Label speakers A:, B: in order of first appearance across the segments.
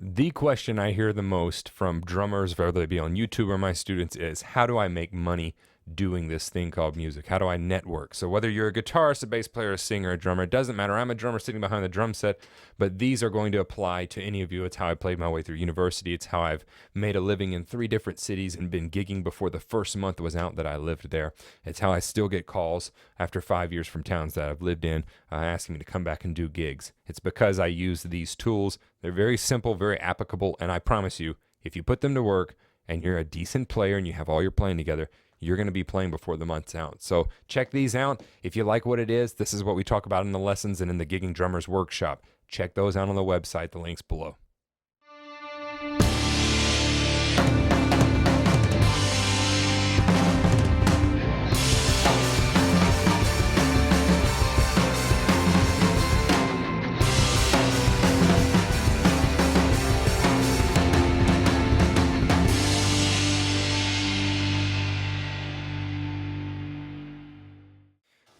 A: The question I hear the most from drummers, whether they be on YouTube or my students, is how do I make money doing this thing called music? How do I network? So whether you're a guitarist, a bass player, a singer, a drummer, it doesn't matter. I'm a drummer sitting behind the drum set, but these are going to apply to any of you. It's how I played my way through university. It's how I've made a living in 3 different cities and been gigging before the first month was out that I lived there. It's how I still get calls after 5 years from towns that I've lived in asking me to come back and do gigs. It's because I use these tools. They're very simple, very applicable, and I promise you, if you put them to work and you're a decent player and you have all your playing together, you're going to be playing before the month's out. So check these out. If you like what it is, this is what we talk about in the lessons and in the Gigging Drummers Workshop. Check those out on the website. The link's below.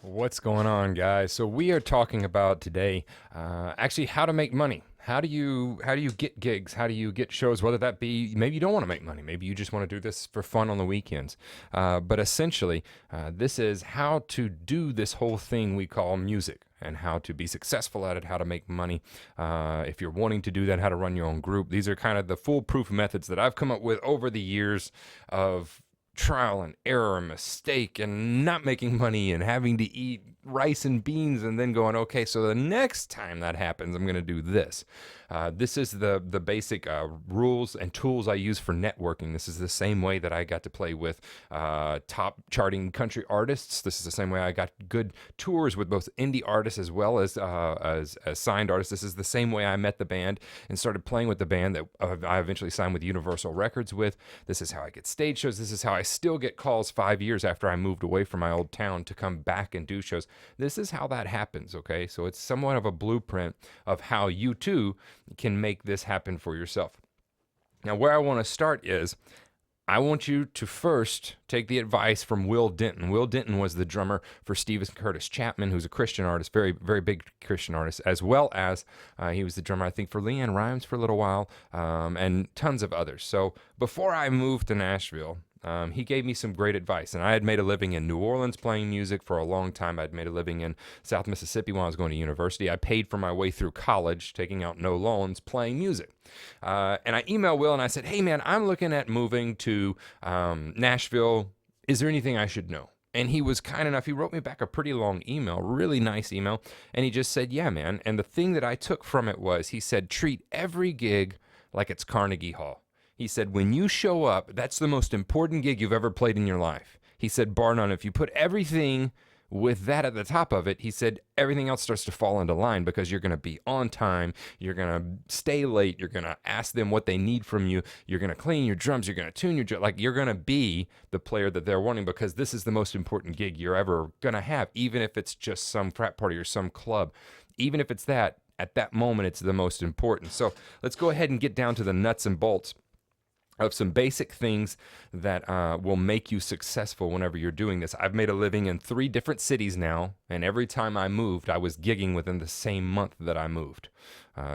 A: What's going on, guys? So we are talking about today actually how to make money. How do you get gigs? How do you get shows? Whether that be, maybe you don't want to make money. Maybe you just want to do this for fun on the weekends. But essentially, this is how to do this whole thing we call music and how to be successful at it, how to make money. If you're wanting to do that, how to run your own group. These are kind of the foolproof methods that I've come up with over the years of trial and error and mistake and not making money and having to eat rice and beans and then going, okay, so the next time that happens, I'm going to do this. This is the basic rules and tools I use for networking. This is the same way that I got to play with top charting country artists. This is the same way I got good tours with both indie artists as well as signed artists. This is the same way I met the band and started playing with the band that I eventually signed with Universal Records with. This is how I get stage shows. This is how I still get calls 5 years after I moved away from my old town to come back and do shows. This is how that happens, okay? So it's somewhat of a blueprint of how you too can make this happen for yourself. Now, where I want to start is I want you to first take the advice from Will Denton. Will Denton was the drummer for Steve and Curtis Chapman, who's a Christian artist, very, very big Christian artist, as well as he was the drummer, I think, for LeAnn Rimes for a little while, and tons of others. So before I moved to Nashville, he gave me some great advice, and I had made a living in New Orleans playing music for a long time. I'd made a living in South Mississippi when I was going to university. I paid for my way through college, taking out no loans, playing music. And I emailed Will and I said, hey man, I'm looking at moving to Nashville. Is there anything I should know? And he was kind enough, he wrote me back a pretty long email, really nice email, and he just said, yeah man. And the thing that I took from it was, he said, treat every gig like it's Carnegie Hall. He said, when you show up, that's the most important gig you've ever played in your life. He said, bar none. If you put everything with that at the top of it, he said, everything else starts to fall into line because you're going to be on time. You're going to stay late. You're going to ask them what they need from you. You're going to clean your drums. You're going to tune your drum. Like, you're going to be the player that they're wanting because this is the most important gig you're ever going to have, even if it's just some frat party or some club. Even if it's that, at that moment, it's the most important. So let's go ahead and get down to the nuts and bolts of some basic things that will make you successful whenever you're doing this. I've made a living in 3 different cities now, and every time I moved, I was gigging within the same month that I moved.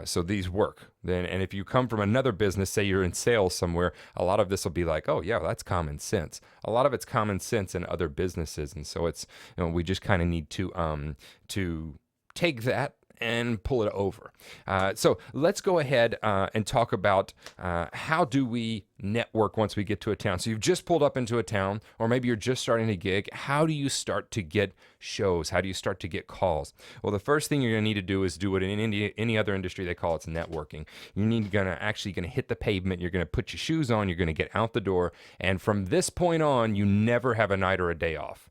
A: So these work. And if you come from another business, say you're in sales somewhere, a lot of this will be like, oh yeah, well, that's common sense. A lot of it's common sense in other businesses, and so it's, we just kind of need to take that and pull it over. So let's go ahead and talk about how do we network once we get to a town. So you've just pulled up into a town, or maybe you're just starting to gig. How do you start to get shows? How do you start to get calls? Well, the first thing you're going to need to do is do what in any other industry they call it's networking. You need to hit the pavement. You're going to put your shoes on. You're going to get out the door. And from this point on, you never have a night or a day off,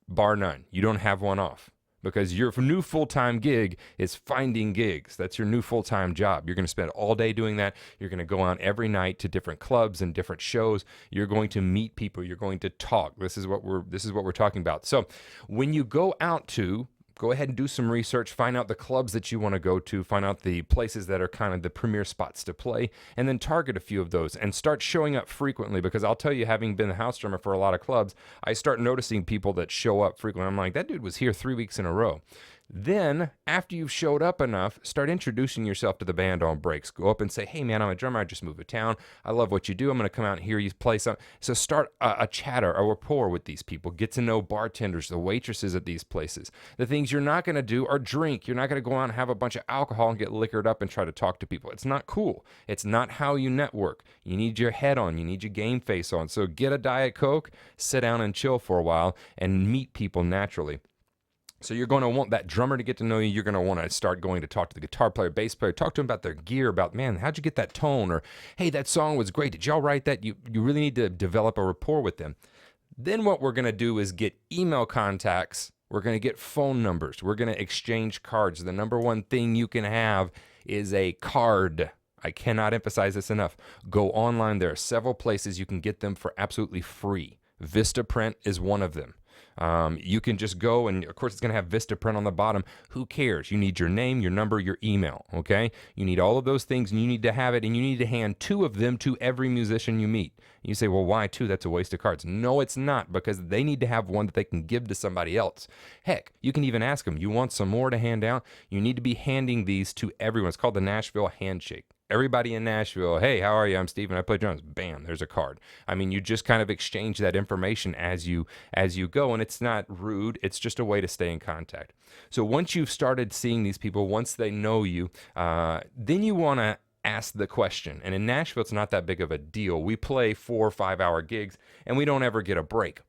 A: bar none. You don't have one off. Because your new full-time gig is finding gigs. That's your new full-time job. You're going to spend all day doing that. You're going to go out every night to different clubs and different shows. You're going to meet people. You're going to talk. This is what we're talking about. So when you go out to go ahead and do some research, find out the clubs that you want to go to, find out the places that are kind of the premier spots to play, and then target a few of those and start showing up frequently. Because I'll tell you, having been the house drummer for a lot of clubs, I start noticing people that show up frequently. I'm like, that dude was here 3 weeks in a row. Then, after you've showed up enough, start introducing yourself to the band on breaks. Go up and say, hey man, I'm a drummer. I just moved to town. I love what you do. I'm going to come out and hear you play something. So start a chatter, a rapport with these people. Get to know bartenders, the waitresses at these places. The things you're not going to do are drink. You're not going to go out and have a bunch of alcohol and get liquored up and try to talk to people. It's not cool. It's not how you network. You need your head on. You need your game face on. So get a Diet Coke, sit down and chill for a while, and meet people naturally. So you're going to want that drummer to get to know you. You're going to want to start going to talk to the guitar player, bass player, talk to them about their gear, about, man, how'd you get that tone? Or, hey, that song was great. Did y'all write that? You really need to develop a rapport with them. Then what we're going to do is get email contacts. We're going to get phone numbers. We're going to exchange cards. The number one thing you can have is a card. I cannot emphasize this enough. Go online. There are several places you can get them for absolutely free. Vistaprint is one of them. You can just go, and of course it's going to have Vistaprint on the bottom. Who cares? You need your name, your number, your email, okay? You need all of those things, and you need to have it, and you need to hand 2 of them to every musician you meet. You say, well, why 2? That's a waste of cards. No, it's not, because they need to have one that they can give to somebody else. Heck, you can even ask them, you want some more to hand out? You need to be handing these to everyone. It's called the Nashville Handshake. Everybody in Nashville, hey, how are you? I'm Steven. I play drums. Bam, there's a card. I mean, you just kind of exchange that information as you go, and it's not rude. It's just a way to stay in contact. So once you've started seeing these people, once they know you, then you want to ask the question. And in Nashville, it's not that big of a deal. We play 4 or 5 hour gigs, and we don't ever get a break.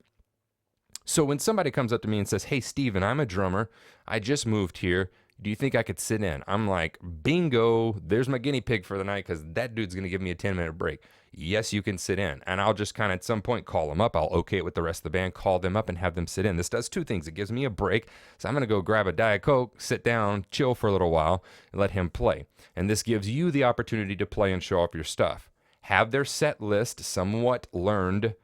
A: So when somebody comes up to me and says, hey, Steven, I'm a drummer. I just moved here. Do you think I could sit in? I'm like, bingo, there's my guinea pig for the night, because that dude's going to give me a 10-minute break. Yes, you can sit in. And I'll just kind of at some point call them up. I'll okay it with the rest of the band, call them up and have them sit in. This does 2 things. It gives me a break. So I'm going to go grab a Diet Coke, sit down, chill for a little while, and let him play. And this gives you the opportunity to play and show off your stuff. Have their set list somewhat learned,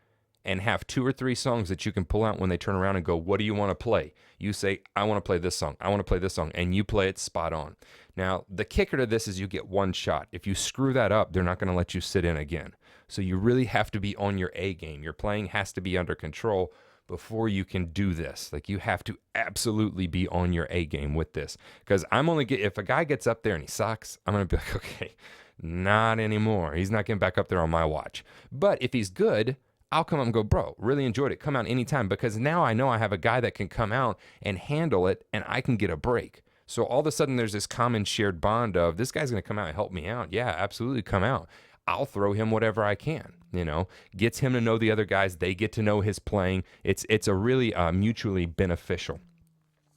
A: and have 2 or 3 songs that you can pull out when they turn around and go, what do you want to play? You say, I want to play this song. I want to play this song. And you play it spot on. Now, the kicker to this is you get 1 shot. If you screw that up, they're not going to let you sit in again. So you really have to be on your A game. Your playing has to be under control before you can do this. Like, you have to absolutely be on your A game with this. Because if a guy gets up there and he sucks, I'm going to be like, okay, not anymore. He's not getting back up there on my watch. But if he's good, I'll come up and go, bro, really enjoyed it. Come out anytime, because now I know I have a guy that can come out and handle it, and I can get a break. So all of a sudden there's this common shared bond of, this guy's going to come out and help me out. Yeah, absolutely, come out. I'll throw him whatever I can, gets him to know the other guys. They get to know his playing. It's a really mutually beneficial.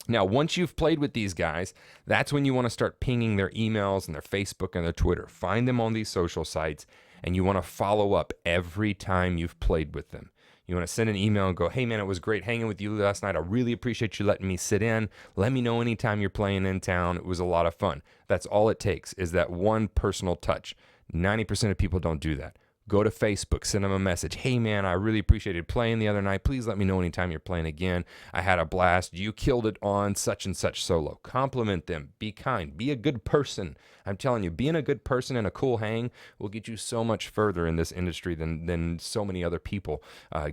A: Now, once you've played with these guys, that's when you want to start pinging their emails and their Facebook and their Twitter. Find them on these social sites, and you want to follow up every time you've played with them. You want to send an email and go, hey, man, it was great hanging with you last night. I really appreciate you letting me sit in. Let me know anytime you're playing in town. It was a lot of fun. That's all it takes, is that one personal touch. 90% of people don't do that. Go to Facebook, send them a message. Hey, man, I really appreciated playing the other night. Please let me know anytime you're playing again. I had a blast. You killed it on such and such solo. Compliment them. Be kind. Be a good person. I'm telling you, being a good person and a cool hang will get you so much further in this industry than so many other people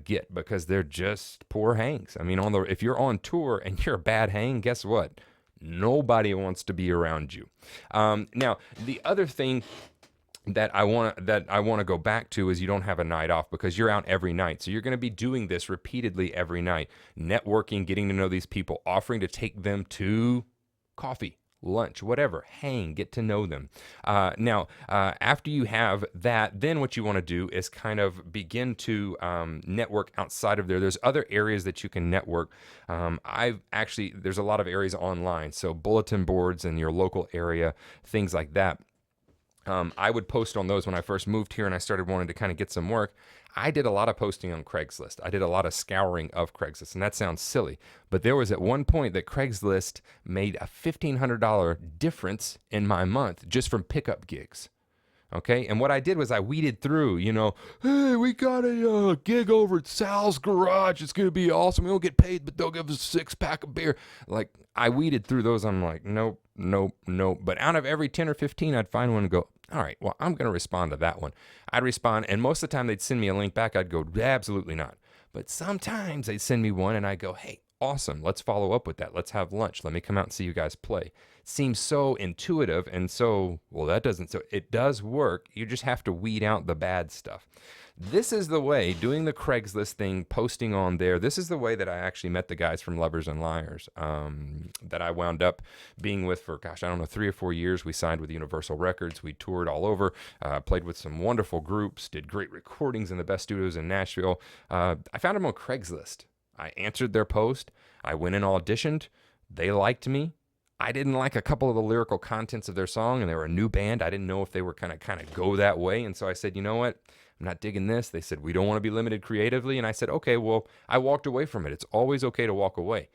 A: get, because they're just poor hangs. I mean, if you're on tour and you're a bad hang, guess what? Nobody wants to be around you. Now, the other thing that I want to go back to is, you don't have a night off, because you're out every night. So you're going to be doing this repeatedly every night, networking, getting to know these people, offering to take them to coffee, lunch, whatever, hang, get to know them. Now, after you have that, then what you want to do is kind of begin to network outside of there. There's other areas that you can network. There's a lot of areas online. So bulletin boards in your local area, things like that. I would post on those when I first moved here and I started wanting to kind of get some work. I did a lot of posting on Craigslist. I did a lot of scouring of Craigslist, and that sounds silly, but there was at one point that Craigslist made a $1,500 difference in my month just from pickup gigs. Okay, and what I did was I weeded through, hey, we got a gig over at Sal's Garage. It's going to be awesome. We don't get paid, but they'll give us a 6-pack of beer. Like, I weeded through those. I'm like, nope. But out of every 10 or 15, I'd find one and go, all right, well, I'm going to respond to that one. I'd respond, and most of the time they'd send me a link back. I'd go, absolutely not. But sometimes they'd send me one, and I'd go, hey, Awesome. Let's follow up with that. Let's have lunch. Let me come out and see you guys play. Seems so intuitive and so, well, that doesn't, so it does work. You just have to weed out the bad stuff. This is the way, doing the Craigslist thing, posting on there. This is the way that I actually met the guys from Lovers and Liars that I wound up being with for, gosh, I don't know, 3 or 4 years. We signed with Universal Records. We toured all over, played with some wonderful groups, did great recordings in the best studios in Nashville. I found them on Craigslist. I answered their post. I went and auditioned. They liked me. I didn't like a couple of the lyrical contents of their song, and they were a new band. I didn't know if they were kind of go that way. And so I said, you know what? I'm not digging this. They said, we don't want to be limited creatively. And I said, okay, well, I walked away from it. It's always okay to walk away.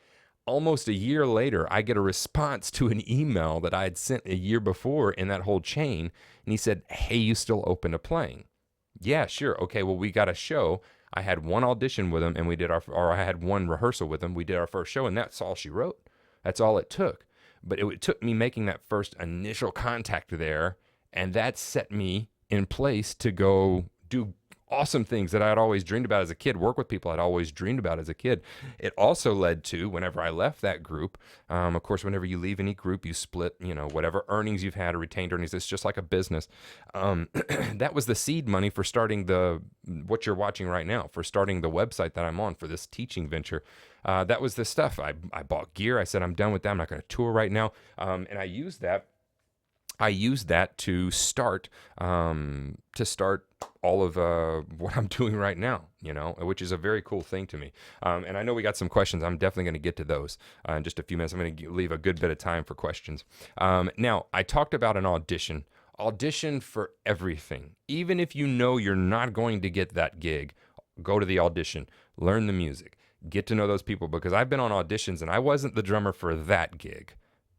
A: Almost a year later, I get a response to an email that I had sent a year before in that whole chain. And he said, hey, you still open to playing? Yeah, sure. Okay, well, we got a show. I had one audition with him, and I had one rehearsal with him. We did our first show, and that's all she wrote. That's all it took. But it took me making that first initial contact there, and that set me in place to go do awesome things that I had always dreamed about as a kid, work with people I'd always dreamed about as a kid. It also led to, whenever I left that group, of course, whenever you leave any group, you split, whatever earnings you've had or retained earnings. It's just like a business. That was the seed money for starting what you're watching right now, for starting the website that I'm on for this teaching venture. That was the stuff. I bought gear. I said, I'm done with that. I'm not going to tour right now. And I used that to start all of what I'm doing right now, which is a very cool thing to me. And I know we got some questions. I'm definitely going to get to those in just a few minutes. I'm going to leave a good bit of time for questions. Now, I talked about an audition. Audition for everything. Even if you know you're not going to get that gig, go to the audition, learn the music, get to know those people, because I've been on auditions and I wasn't the drummer for that gig.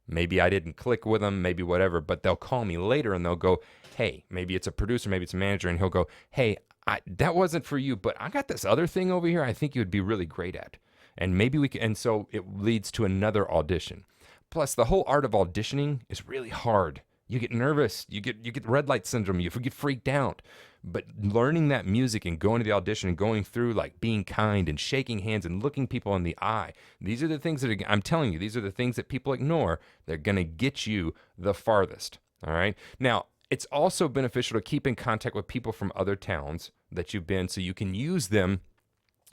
A: Maybe I didn't click with them, maybe whatever, but they'll call me later and they'll go, hey, maybe it's a producer, maybe it's a manager, and he'll go, hey, that wasn't for you, but I got this other thing over here I think you would be really great at. And maybe we can, and so it leads to another audition. Plus, the whole art of auditioning is really hard. You get nervous, you get red light syndrome, you get freaked out. But learning that music and going to the audition and going through, like, being kind and shaking hands and looking people in the eye, these are the things that I'm telling you, these are the things that people ignore. They're going to get you the farthest. All right. Now, it's also beneficial to keep in contact with people from other towns that you've been, so you can use them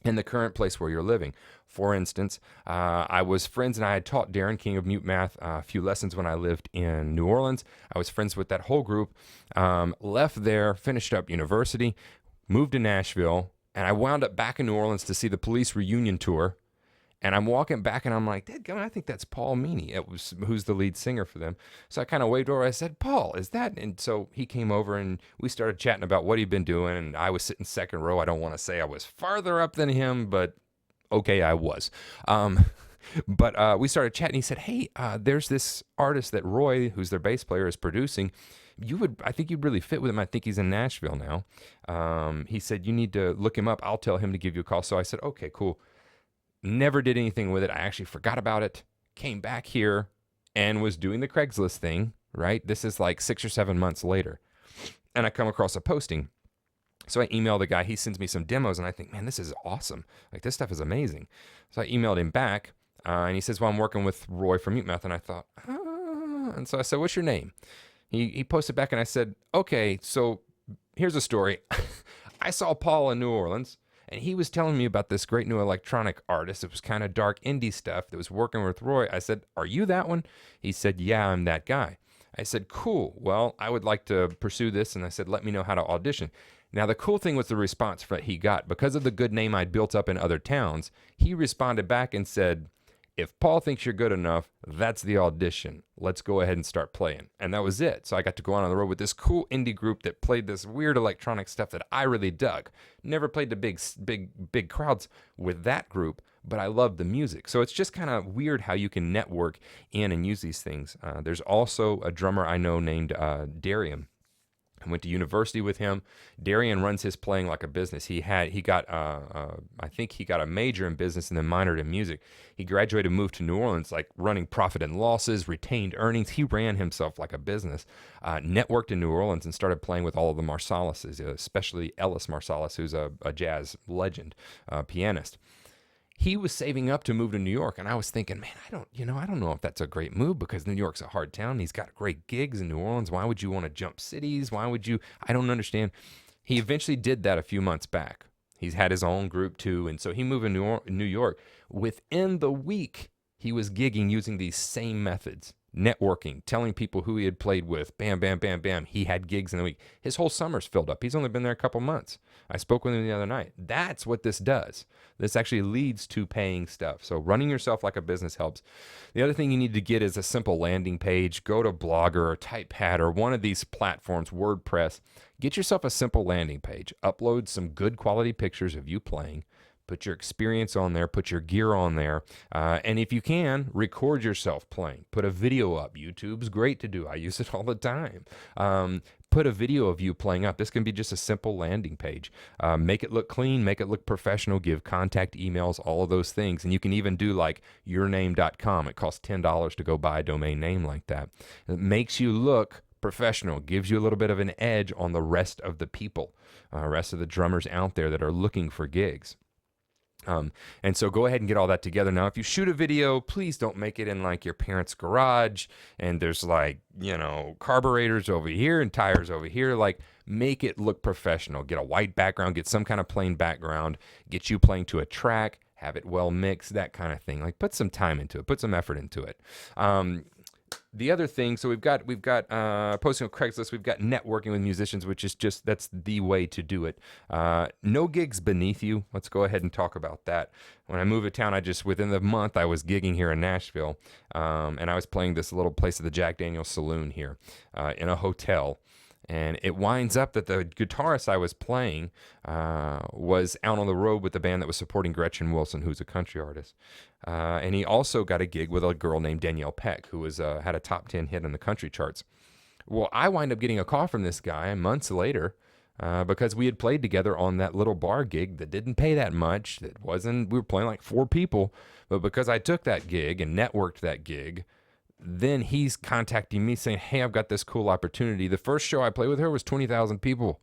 A: in the current place where you're living. For instance, I was friends, and I had taught Darren King of Mute Math a few lessons when I lived in New Orleans. I was friends with that whole group, left there, finished up university, moved to Nashville, and I wound up back in New Orleans to see the Police reunion tour. And I'm walking back, and I'm like, dadgummit, I think that's Paul Meany, who's the lead singer for them. So I kind of waved over. I said, Paul, is that? And so he came over, and we started chatting about what he'd been doing. And I was sitting second row. I don't want to say I was farther up than him, but okay, I was. But we started chatting. He said, hey, there's this artist that Roy, who's their bass player, is producing. I think you'd really fit with him. I think he's in Nashville now. He said, you need to look him up. I'll tell him to give you a call. So I said, okay, cool. Never did anything with it. I actually forgot about it, came back here, and was doing the Craigslist thing, right? This is like 6 or 7 months later. And I come across a posting. So I email the guy. He sends me some demos, and I think, man, this is awesome. Like, this stuff is amazing. So I emailed him back, and he says, well, I'm working with Roy from Mute Math. And I thought, And so I said, what's your name? He posted back, and I said, okay, so here's a story. I saw Paul in New Orleans. And he was telling me about this great new electronic artist. It was kind of dark indie stuff that was working with Roy. I said, are you that one? He said, yeah, I'm that guy. I said, cool. Well, I would like to pursue this. And I said, let me know how to audition. Now, the cool thing was the response that he got. Because of the good name I'd built up in other towns, he responded back and said, if Paul thinks you're good enough, that's the audition. Let's go ahead and start playing. And that was it. So I got to go out on the road with this cool indie group that played this weird electronic stuff that I really dug. Never played the big crowds with that group, but I loved the music. So it's just kind of weird how you can network in and use these things. There's also a drummer I know named Darian. I went to university with him. Darian runs his playing like a business. I think he got a major in business and then minored in music. He graduated, moved to New Orleans, like running profit and losses, retained earnings. He ran himself like a business, networked in New Orleans and started playing with all of the Marsalises, especially Ellis Marsalis, who's a jazz legend, pianist. he was saving up to move to New York, and I was thinking, man, I don't know if that's a great move because New York's a hard town. He's got great gigs in New Orleans. Why would you want to jump cities? Why would you? I don't understand. He eventually did that a few months back. He's had his own group too, and so he moved to New York. Within the week, he was gigging using these same methods. Networking, telling people who he had played with, bam, bam, bam, bam. He had gigs in the week. His whole summer's filled up. He's only been there a couple months. I spoke with him the other night. That's what this does. This actually leads to paying stuff. So running yourself like a business helps. The other thing you need to get is a simple landing page. Go to Blogger or TypePad or one of these platforms, WordPress. Get yourself a simple landing page. Upload some good quality pictures of you playing. Put your experience on there, put your gear on there, and if you can, record yourself playing. Put a video up. YouTube's great to do. I use it all the time. Put a video of you playing up. This can be just a simple landing page. Make it look clean, make it look professional, give contact emails, all of those things. And you can even do like yourname.com. It costs $10 to go buy a domain name like that. It makes you look professional, gives you a little bit of an edge on the rest of the people, rest of the drummers out there that are looking for gigs. And so go ahead and get all that together. Now, if you shoot a video, please don't make it in like your parents' garage and there's like, carburetors over here and tires over here. Like, make it look professional. Get a white background, get some kind of plain background, get you playing to a track, have it well mixed, that kind of thing. Like, put some time into it, put some effort into it. The other thing, so we've got posting on Craigslist, we've got networking with musicians, which is just, that's the way to do it. No gigs beneath you. Let's go ahead and talk about that. When I moved to town, within the month, I was gigging here in Nashville, and I was playing this little place at the Jack Daniel's Saloon here in a hotel. And it winds up that the guitarist I was playing was out on the road with the band that was supporting Gretchen Wilson, who's a country artist. And he also got a gig with a girl named Danielle Peck, who had a top 10 hit on the country charts. Well, I wind up getting a call from this guy months later because we had played together on that little bar gig that didn't pay that much. We were playing like 4 people. But because I took that gig and networked that gig, then he's contacting me saying, hey, I've got this cool opportunity. The first show I played with her was 20,000 people.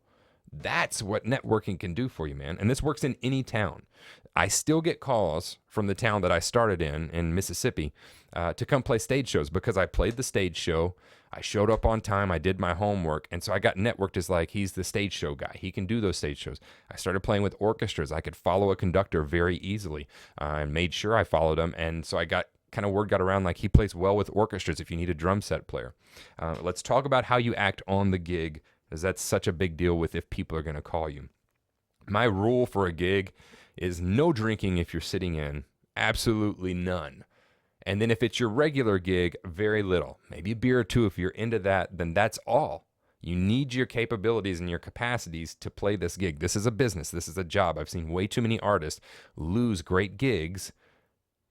A: That's what networking can do for you, man. And this works in any town. I still get calls from the town that I started in Mississippi, to come play stage shows because I played the stage show. I showed up on time. I did my homework. And so I got networked as like, he's the stage show guy. He can do those stage shows. I started playing with orchestras. I could follow a conductor very easily and made sure I followed him. And so word got around like he plays well with orchestras if you need a drum set player. Let's talk about how you act on the gig, because that's such a big deal with if people are going to call you. My rule for a gig is no drinking if you're sitting in, absolutely none. And then if it's your regular gig, very little. Maybe a beer or 2 if you're into that, then that's all. You need your capabilities and your capacities to play this gig. This is a business. This is a job. I've seen way too many artists lose great gigs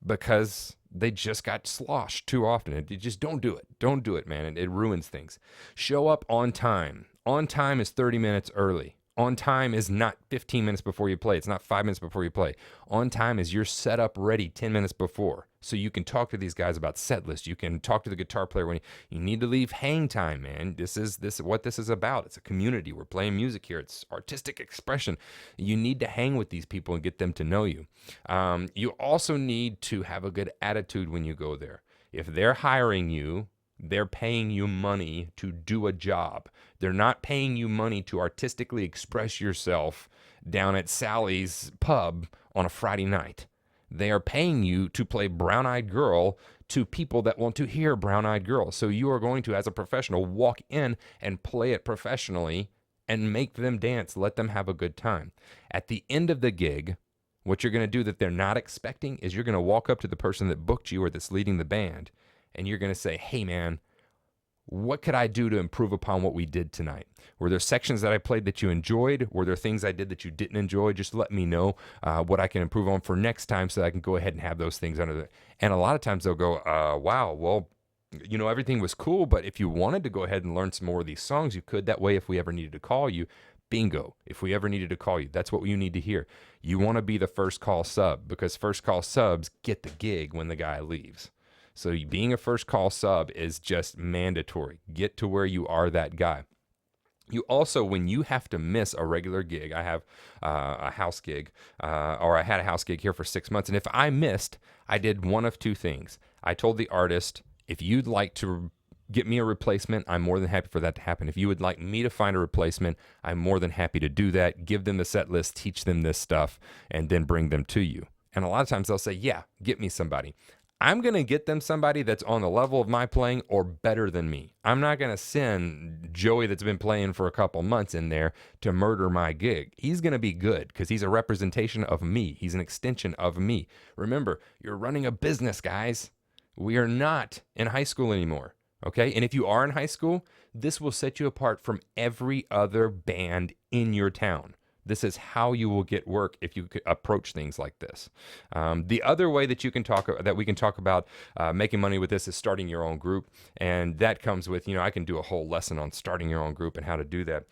A: because they just got sloshed too often. You just don't do it. Don't do it, man. It ruins things. Show up on time. On time is 30 minutes early. On time is not 15 minutes before you play. It's not 5 minutes before you play. On time is you're set up ready 10 minutes before. So you can talk to these guys about set list. You can talk to the guitar player when you need to leave hang time, man. This is what this is about. It's a community. We're playing music here. It's artistic expression. You need to hang with these people and get them to know you. You also need to have a good attitude when you go there. If they're hiring you, they're paying you money to do a job. They're not paying you money to artistically express yourself down at Sally's pub on a Friday night. They are paying you to play Brown Eyed Girl to people that want to hear Brown Eyed Girl. So you are going to, as a professional, walk in and play it professionally and make them dance, let them have a good time. At the end of the gig, what you're going to do that they're not expecting is you're going to walk up to the person that booked you or that's leading the band, and you're going to say, hey, man, what could I do to improve upon what we did tonight? Were there sections that I played that you enjoyed? Were there things I did that you didn't enjoy? Just let me know what I can improve on for next time so that I can go ahead and have those things under the... And a lot of times they'll go, wow, well, everything was cool, but if you wanted to go ahead and learn some more of these songs, you could. That way, if we ever needed to call you, bingo. If we ever needed to call you, that's what you need to hear. You want to be the first call sub, because first call subs get the gig when the guy leaves. So being a first call sub is just mandatory. Get to where you are that guy. You also, when you have to miss a regular gig, I have a house gig, or I had a house gig here for 6 months. And if I missed, I did one of two things. I told the artist, if you'd like to get me a replacement, I'm more than happy for that to happen. If you would like me to find a replacement, I'm more than happy to do that. Give them the set list, teach them this stuff, and then bring them to you. And a lot of times they'll say, yeah, get me somebody. I'm going to get them somebody that's on the level of my playing or better than me. I'm not going to send Joey that's been playing for a couple months in there to murder my gig. He's going to be good because he's a representation of me. He's an extension of me. Remember, you're running a business, guys. We are not in high school anymore. Okay? And if you are in high school, this will set you apart from every other band in your town. This is how you will get work if you approach things like this. The other way that we can talk about making money with this is starting your own group, and that comes with, I can do a whole lesson on starting your own group and how to do that.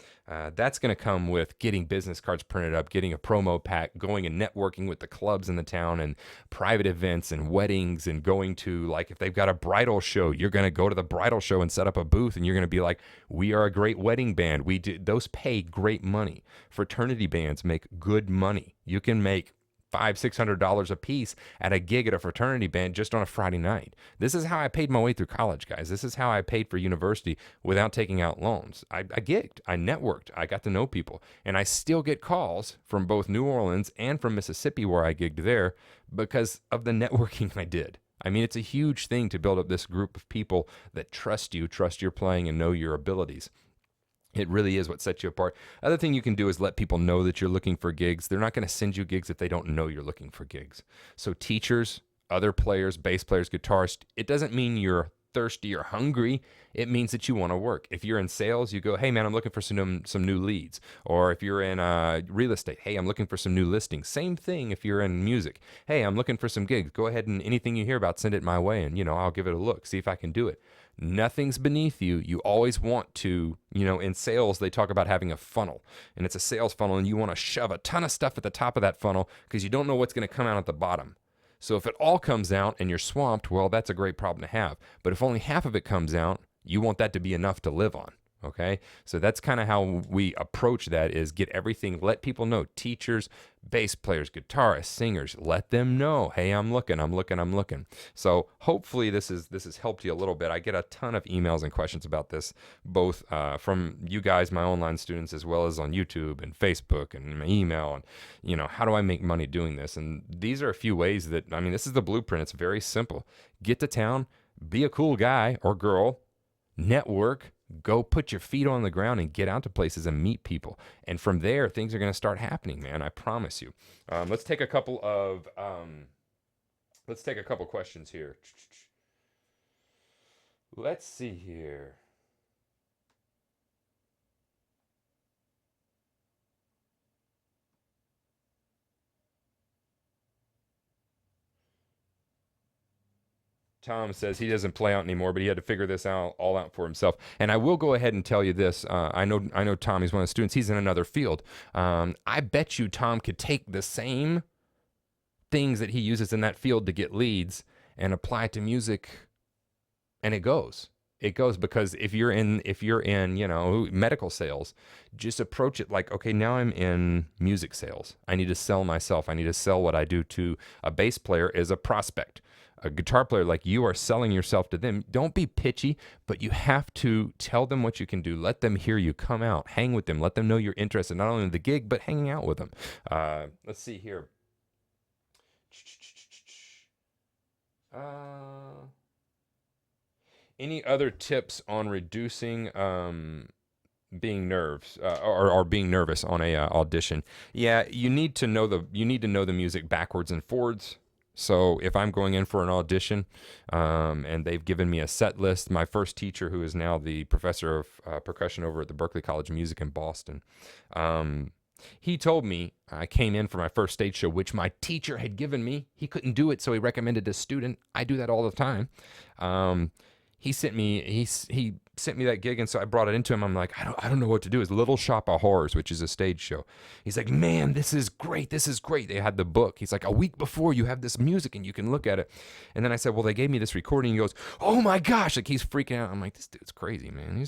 A: That's going to come with getting business cards printed up, getting a promo pack, going and networking with the clubs in the town and private events and weddings, and going to, like, if they've got a bridal show, you're going to go to the bridal show and set up a booth, and you're going to be like, we are a great wedding band. Those pay great money. Fraternity bands make good money. You can make $500-$600 a piece at a gig at a fraternity band just on a Friday night. This is how I paid my way through college, guys. This is how I paid for university without taking out loans. I gigged, I networked, I got to know people, and I still get calls from both New Orleans and from Mississippi where I gigged there because of the networking I did. I mean, it's a huge thing to build up this group of people that trust you, trust your playing, and know your abilities. It really is what sets you apart. Other thing you can do is let people know that you're looking for gigs. They're not going to send you gigs if they don't know you're looking for gigs. So teachers, other players, bass players, guitarists, it doesn't mean you're thirsty or hungry. It means that you want to work. If you're in sales, you go, hey man, I'm looking for some new leads. Or if you're in real estate, hey, I'm looking for some new listings. Same thing if you're in music. Hey, I'm looking for some gigs. Go ahead and anything you hear about, send it my way, and I'll give it a look, see if I can do it. Nothing's beneath you. You always want to, in sales, they talk about having a funnel, and it's a sales funnel, and you want to shove a ton of stuff at the top of that funnel because you don't know what's going to come out at the bottom. So if it all comes out and you're swamped, well, that's a great problem to have. But if only half of it comes out, you want that to be enough to live on. Okay, so that's kind of how we approach that, is get everything, let people know, teachers, bass players, guitarists, singers, let them know, hey, I'm looking. So hopefully this has helped you a little bit. I get a ton of emails and questions about this, both from you guys, my online students, as well as on YouTube and Facebook and my email, and how do I make money doing this? And these are a few ways that, this is the blueprint. It's very simple. Get to town, be a cool guy or girl, network, go put your feet on the ground and get out to places and meet people. And from there, things are going to start happening, man. I promise you. Let's take a couple questions here. Let's see here. Tom says he doesn't play out anymore, but he had to figure this all out for himself. And I will go ahead and tell you this. I know Tom, he's one of the students. He's in another field. I bet you Tom could take the same things that he uses in that field to get leads and apply it to music, and it goes. It goes because if you're in medical sales, just approach it like, okay, now I'm in music sales. I need to sell myself. I need to sell what I do to a bass player as a prospect. A guitar player, like, you are selling yourself to them. Don't be pitchy, but you have to tell them what you can do. Let them hear you. Come out, hang with them. Let them know you're interested not only in the gig, but hanging out with them. Let's see here. Any other tips on reducing being nerves or being nervous on a audition? Yeah, you need to know the music backwards and forwards. So if I'm going in for an audition and they've given me a set list, my first teacher, who is now the professor of percussion over at the Berklee College of Music in Boston, he told me, I came in for my first stage show, which my teacher had given me. He couldn't do it, so he recommended a student. I do that all the time. He sent me, he sent me that gig, and so I brought it into him. I'm like, I don't know what to do. It's Little Shop of Horrors, which is a stage show. He's like, man, this is great. This is great. They had the book. He's like, a week before you have this music and you can look at it. And then I said, well, they gave me this recording. He goes, oh my gosh, like he's freaking out. I'm like, this dude's crazy, man.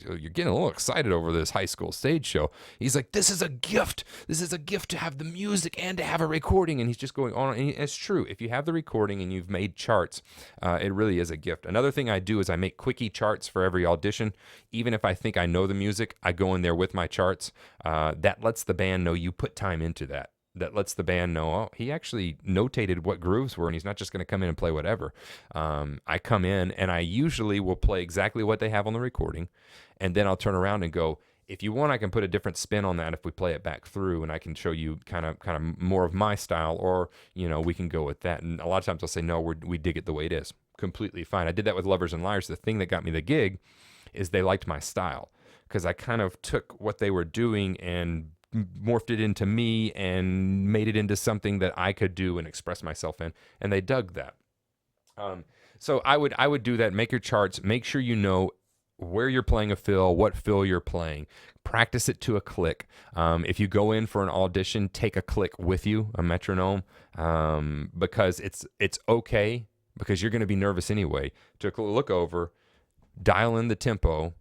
A: You're getting a little excited over this high school stage show. He's like, this is a gift. This is a gift to have the music and to have a recording. And he's just going on. And it's true. If you have the recording and you've made charts, it really is a gift. Another thing I do is I make quickie charts for every audition. Even if I think I know the music, I go in there with my charts. That lets the band know you put time into that. That lets the band know, oh, he actually notated what grooves were, and he's not just going to come in and play whatever. I come in, and I usually will play exactly what they have on the recording, and then I'll turn around and go, if you want, I can put a different spin on that if we play it back through, and I can show you kind of more of my style, or, we can go with that. And a lot of times I'll say, no, we dig it the way it is. Completely fine. I did that with Lovers and Liars. The thing that got me the gig is they liked my style, because I kind of took what they were doing and morphed it into me and made it into something that I could do and express myself in, and they dug that. So I would do that. Make your charts. Make sure you know where you're playing a fill, what fill you're playing. Practice it to a click. If you go in for an audition, take a click with you, a metronome, because it's okay, because you're going to be nervous anyway, to look over, dial in the tempo,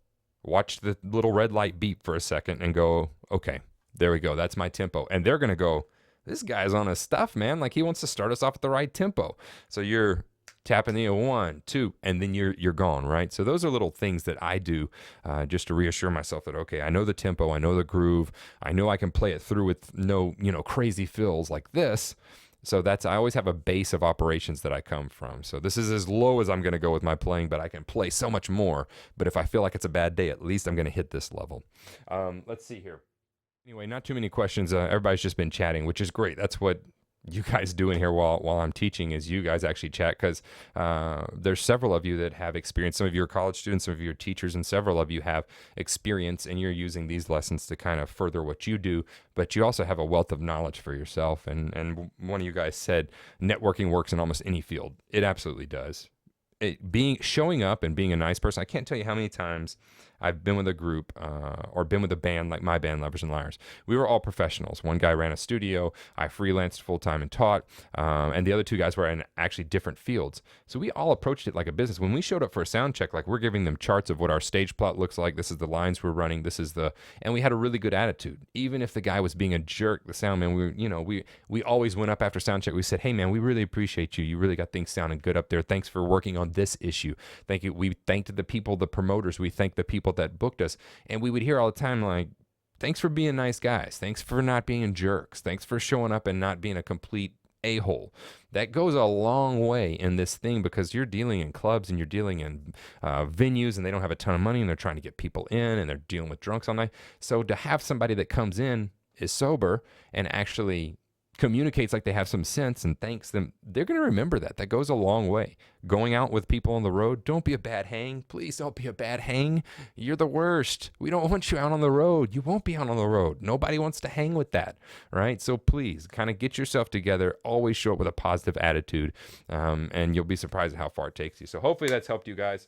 A: watch the little red light beep for a second, and go, okay, there we go. That's my tempo. And they're going to go, this guy's on his stuff, man. Like, he wants to start us off at the right tempo. So you're tapping the 1, 2, and then you're gone, right? So those are little things that I do just to reassure myself that, okay, I know the tempo, I know the groove, I know I can play it through with no, crazy fills like this. So I always have a base of operations that I come from. So this is as low as I'm going to go with my playing, but I can play so much more. But if I feel like it's a bad day, at least I'm going to hit this level. Let's see here. Anyway, not too many questions. Everybody's just been chatting, which is great. That's what you guys do in here while I'm teaching, is you guys actually chat, because there's several of you that have experience. Some of you are college students, some of you are teachers, and several of you have experience, and you're using these lessons to kind of further what you do, but you also have a wealth of knowledge for yourself. And one of you guys said networking works in almost any field. It absolutely does. Showing up and being a nice person. I can't tell you how many times I've been with a group or been with a band like my band, Lovers and Liars. We were all professionals. One guy ran a studio. I freelanced full-time and taught. And the other two guys were in actually different fields. So we all approached it like a business. When we showed up for a sound check, like, we're giving them charts of what our stage plot looks like. This is the lines we're running. And we had a really good attitude. Even if the guy was being a jerk, the sound man, we always went up after sound check. We said, hey man, we really appreciate you. You really got things sounding good up there. Thanks for working on this issue. Thank you. We thanked the people, the promoters. We thanked the people that booked us. And we would hear all the time, like, thanks for being nice guys. Thanks for not being jerks. Thanks for showing up and not being a complete a-hole. That goes a long way in this thing, because you're dealing in clubs and you're dealing in venues, and they don't have a ton of money, and they're trying to get people in, and they're dealing with drunks all night. So to have somebody that comes in, is sober, and actually communicates like they have some sense and thanks them, they're going to remember that. That goes a long way. Going out with people on the road, don't be a bad hang. Please don't be a bad hang. You're the worst. We don't want you out on the road. You won't be out on the road. Nobody wants to hang with that, right? So please kind of get yourself together. Always show up with a positive attitude, and you'll be surprised at how far it takes you. So hopefully that's helped you guys.